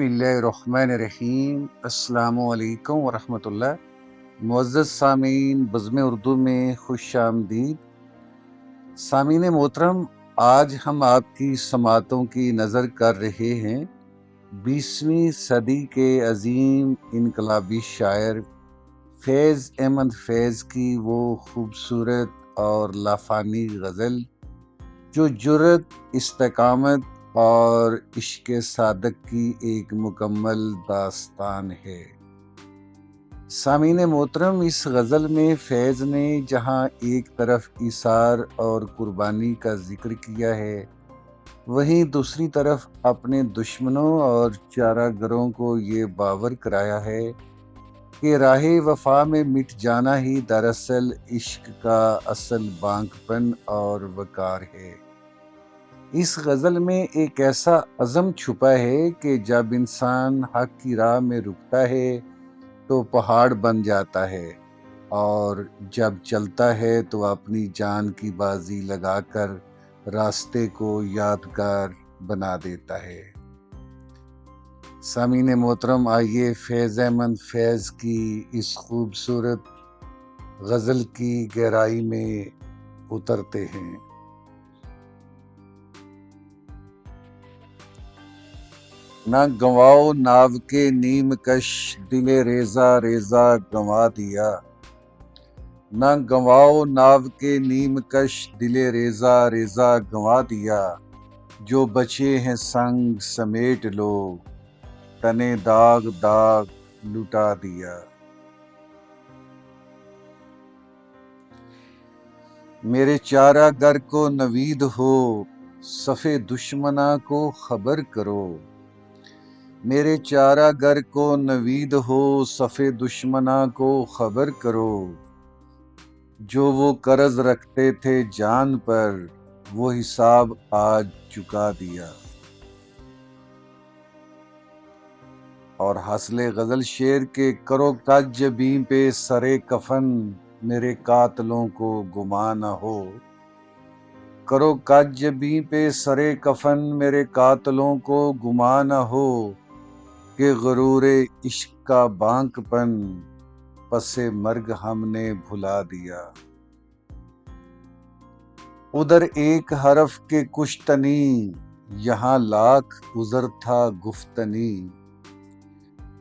बिस्मिल्लाहिर्रहमानिर्रहीम। अस्सलामु अलैकुम वरहमतुल्लाह। मुअज़्ज़ज़ सामीन, बज़्म उर्दू में खुश आमदीद। सामीन मोहतरम, आज हम आपकी समातों की नज़र कर रहे हैं 20वीं सदी के अजीम इनकलाबी शायर फैज़ अहमद फैज़ की वो खूबसूरत और लाफानी गज़ल जो जुर्रत, इस्तिकामत और इश्क सादक की एक मुकम्मल दास्तान है। सामीन मोहतरम, इस गज़ल में फैज़ ने जहाँ एक तरफ इसार और कुर्बानी का जिक्र किया है, वहीं दूसरी तरफ अपने दुश्मनों और चारागरों को ये बावर कराया है कि राहे वफा में मिट जाना ही दरअसल इश्क का असल बांकपन और वकार है। इस गज़ल में एक ऐसा अज़म छुपा है कि जब इंसान हक की राह में रुकता है तो पहाड़ बन जाता है, और जब चलता है तो अपनी जान की बाजी लगाकर रास्ते को यादगार बना देता है। सामीन मोहतरम, आइए फैज़ अहमद फैज़ की इस खूबसूरत गज़ल की गहराई में उतरते हैं। ना गंवाओ नाव के नीम कश, दिले रेजा रेजा गंवा दिया। ना गंवाओ नाव के नीम कश, दिले रेजा रेजा गंवा दिया। जो बचे हैं संग समेट लो, तने दाग दाग लुटा दिया। मेरे चारागर को नवीद हो, सफ़े दुश्मना को खबर करो। मेरे चारागर को नवीद हो, सफ़े दुश्मना को खबर करो। जो वो कर्ज रखते थे जान पर, वो हिसाब आज चुका दिया। और हासिले गज़ल शेर के करो काजबी पे सरे कफन, मेरे कातलों को गुमा न हो। करो काजबी पे सरे कफन, मेरे कातलों को गुमा न हो। कि गरूरे इश्क का बांकपन, पसे मर्ग हमने भुला दिया। उधर एक हरफ के कुश्तनी, यहाँ लाख उज़र था गुफ्तनी।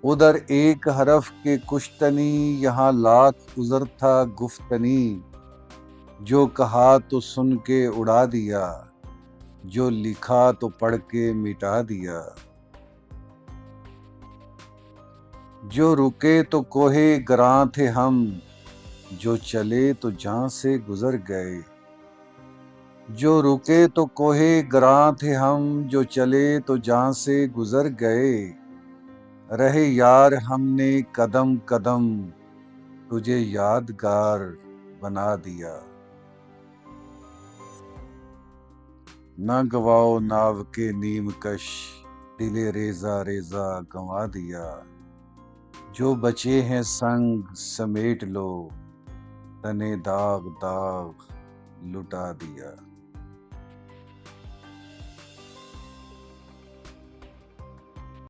उधर एक हरफ के कुश्तनी, यहाँ लाख उज़र था गुफ्तनी। जो कहा तो सुन के उड़ा दिया, जो लिखा तो पढ़ के मिटा दिया। जो रुके तो कोहे गरां थे हम, जो चले तो जान से गुजर गए। जो रुके तो कोहे गरां थे हम, जो चले तो जान से गुजर गए। रहे यार हमने कदम कदम, तुझे यादगार बना दिया। ना गवाओ नाव के नीम कश, दिले रेजा रेजा गंवा दिया। जो बचे हैं संग समेट लो, तने दाग दाग लुटा दिया।